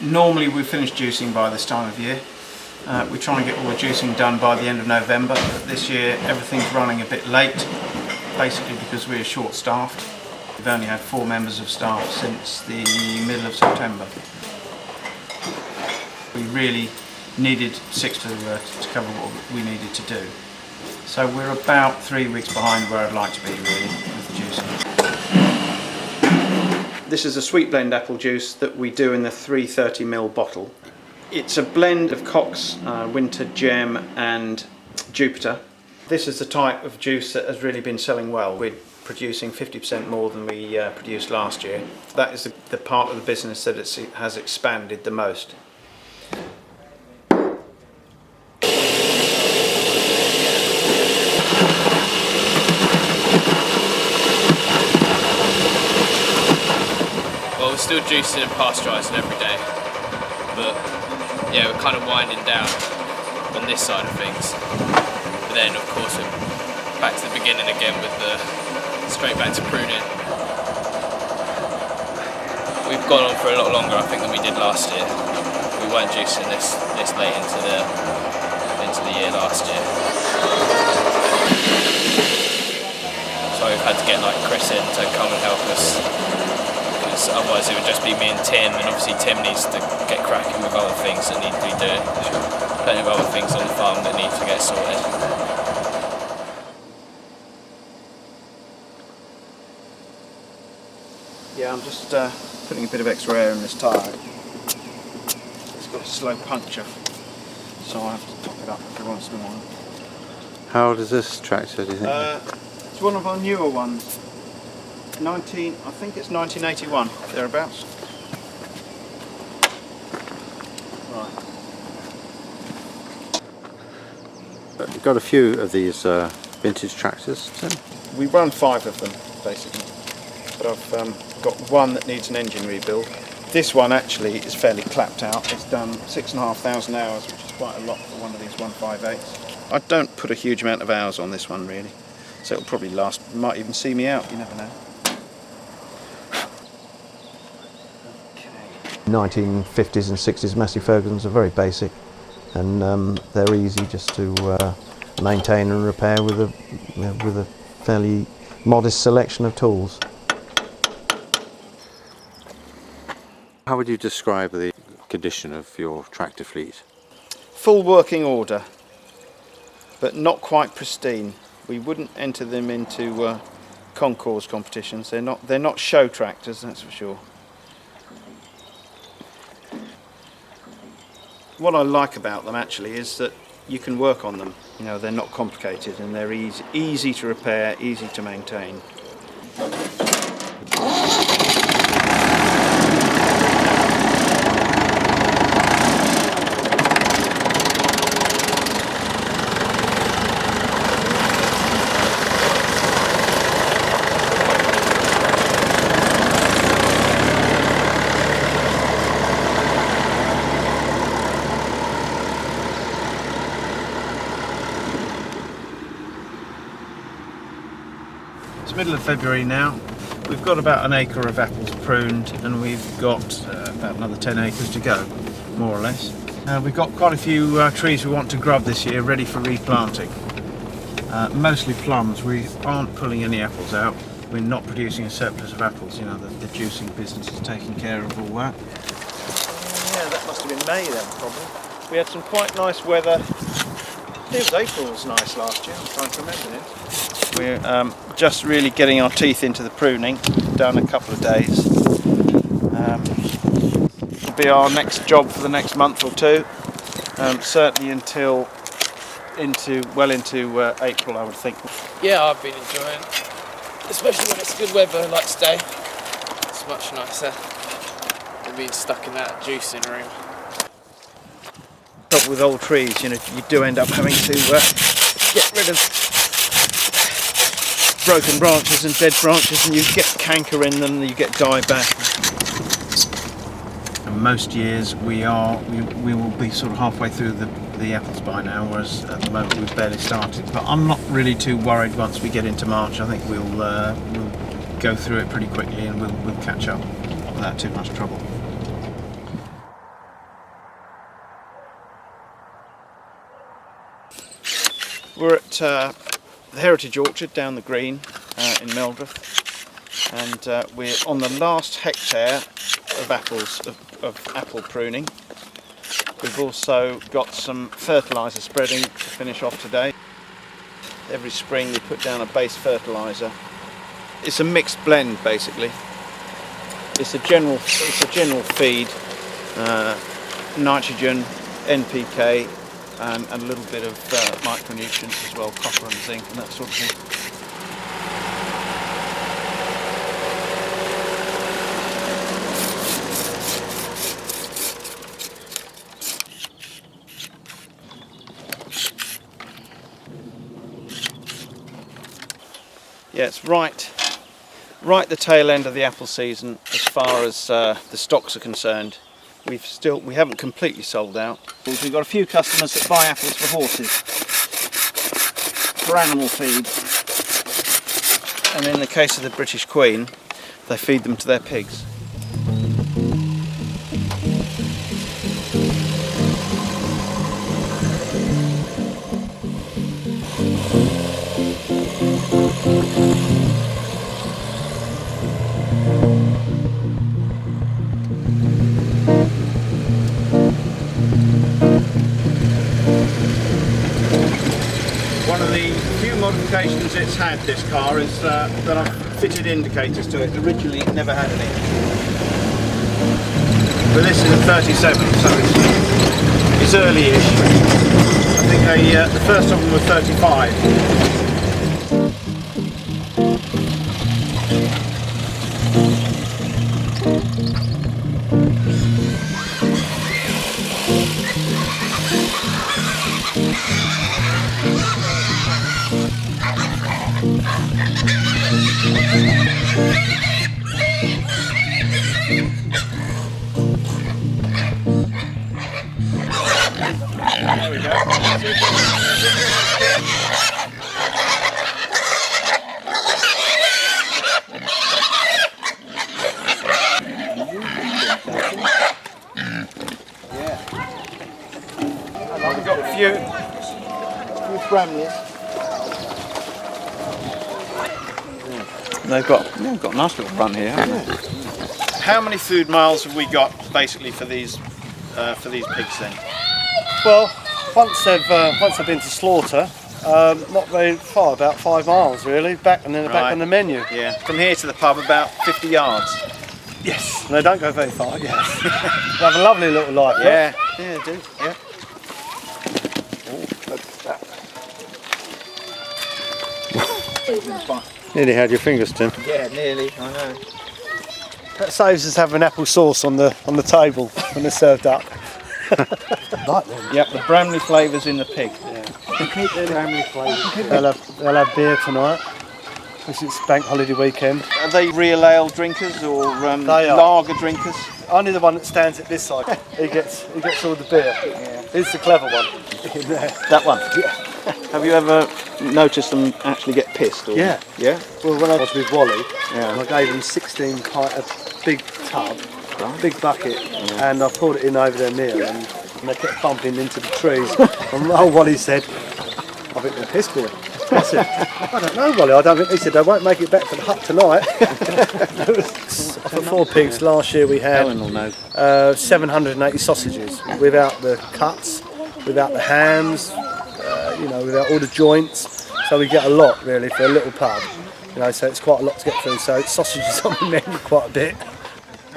Normally we finish juicing by this time of year. We try and get all the juicing done by the end of November, but this year everything's running a bit late, basically because we're short-staffed. We've only had 4 members of staff since the middle of September. We really needed 6 to cover what we needed to do. So we're about 3 weeks behind where I'd like to be really with the juicing. This is a sweet blend apple juice that we do in the 330ml bottle. It's a blend of Cox, Winter Gem and Jupiter. This is the type of juice that has really been selling well. We're producing 50% more than we produced last year. That is the part of the business that has expanded the most. Well, we're still juicing and pasteurising every day, but yeah, we're kind of winding down on this side of things. But then, of course, we're back to the beginning again with straight back to pruning. We've gone on for a lot longer, I think, than we did last year. We weren't juicing this late into the year last year. So we've had to get like Chris in to come and help us, because otherwise it would just be me and Tim, and obviously Tim needs to get cracking with other things that need to be doing. Plenty of other things on the farm that need to get sorted. Yeah, I'm just putting a bit of extra air in this tyre. It's got a slow puncture, so I have to top it up every once in a while. How old is this tractor, do you think? It's one of our newer ones. I think it's 1981, thereabouts. Right. You've got a few of these vintage tractors, Tim? We run 5 of them, basically. But I've got one that needs an engine rebuild. This one actually is fairly clapped out. It's done 6,500 hours, which is quite a lot for one of these 158s. I don't put a huge amount of hours on this one really, so it'll probably last, might even see me out, you never know. 1950s and 60s Massey Fergusons are very basic, and they're easy just to maintain and repair with a fairly modest selection of tools. How would you describe the condition of your tractor fleet? Full working order, but not quite pristine. We wouldn't enter them into concours competitions. They're not show tractors, that's for sure. What I like about them actually is that you can work on them. You know, they're not complicated and they're easy to repair, easy to maintain. It's middle of February now. We've got about an acre of apples pruned, and we've got about another 10 acres to go, more or less. We've got quite a few trees we want to grub this year, ready for replanting. Mostly plums. We aren't pulling any apples out. We're not producing a surplus of apples. You know, the juicing business is taking care of all that. Yeah, that must have been May then, probably. We had some quite nice weather. It was April was nice last year. I'm trying to remember it. We're just really getting our teeth into the pruning. Done a couple of days. It'll be our next job for the next month or two. Certainly until well into April, I would think. Yeah, I've been enjoying it, especially when it's good weather like today. It's much nicer than being stuck in that juicing room. With old trees, you know, you do end up having to get rid of broken branches and dead branches, and you get canker in them, and you get dieback. And most years we will be sort of halfway through the apples by now, whereas at the moment we've barely started. But I'm not really too worried once we get into March. I think we'll go through it pretty quickly, and we'll catch up without too much trouble. We're at the Heritage Orchard down the green in Meldreth, and we're on the last hectare of apples, of apple pruning. We've also got some fertiliser spreading to finish off today. Every spring we put down a base fertiliser. It's a mixed blend basically. It's a general feed, nitrogen, NPK, and a little bit of micronutrients as well, copper and zinc and that sort of thing. Yeah, it's right the tail end of the apple season as far as the stocks are concerned. We haven't completely sold out. We've got a few customers that buy apples for horses, for animal feed, and in the case of the British Queen, they feed them to their pigs. One of the few modifications it's had, this car, is that I've fitted indicators to it. Originally it never had any. But this is a 37, so it's early-ish. I think the first of them were 35. There we go. We've got a few bramleys. They've got a nice little run here, haven't they? How many food miles have we got basically for these pigs then? Well, once they've been to slaughter, not very far, about 5 miles really, back and then back on the menu. Yeah, from here to the pub about 50 yards. Yes, and they don't go very far. Yes, they have a lovely little life. Yeah, yeah, they do. Yeah. Nearly had your fingers, Tim. Yeah, nearly. I know. That saves us having apple sauce on the table when they're served up. Like them. Yep, the Bramley flavours in the pig. Yeah. Keep the Bramley flavours. They'll have beer tonight, because it's bank holiday weekend. Are they real ale drinkers or They are. lager drinkers? Only the one that stands at this side. He gets all the beer. Yeah. He's the clever one. In there. That one? Yeah. Have you ever noticed them actually get pissed? Or? Yeah. Yeah? Well, when I was with Wally, Yeah. I gave him 16 pint, a big tub, big bucket, and I poured it in over their meal, and they kept bumping into the trees. And old Wally said, I think they're piss beer. I said, I don't know, Wally, I don't think. He said, they won't make it back to the hut tonight. For 4 pigs, last year we had Ellen will know. 780 sausages, without the cuts, without the hams, without all the joints. So we get a lot really for a little pub. So it's quite a lot to get through. So sausages on the menu quite a bit.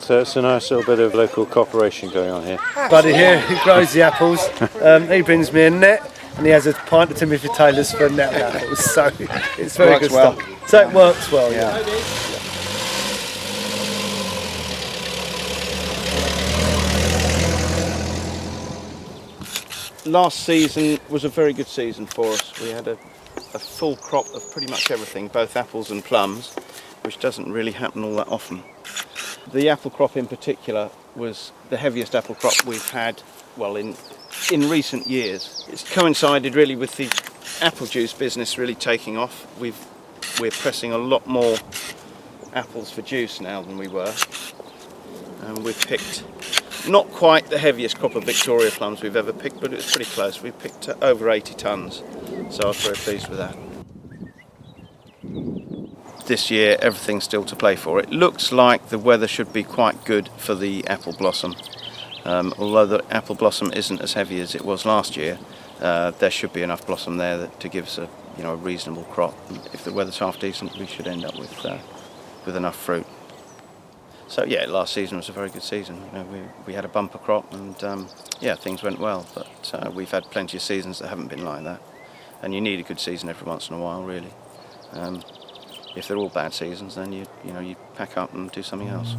So it's a nice little bit of local cooperation going on here. Buddy here, he grows the apples. He brings me a net, and he has a pint of Timothy Taylor's for a net of apples. So it's very Works good well. stuff. So it works well, yeah. Last season was a very good season for us. We had a full crop of pretty much everything, both apples and plums, which doesn't really happen all that often. The apple crop in particular was the heaviest apple crop we've had, well, in recent years. It's coincided really with the apple juice business really taking off. We're pressing a lot more apples for juice now than we were. And we've picked Not quite the heaviest crop of Victoria plums we've ever picked, but it was pretty close. We picked over 80 tonnes, so I was very pleased with that. This year everything's still to play for. It looks like the weather should be quite good for the apple blossom. Although the apple blossom isn't as heavy as it was last year, there should be enough blossom there to give us a reasonable crop. If the weather's half decent, we should end up with enough fruit. So yeah, last season was a very good season. We had a bumper crop, and yeah, things went well. But we've had plenty of seasons that haven't been like that, and you need a good season every once in a while, really. If they're all bad seasons, then you pack up and do something else.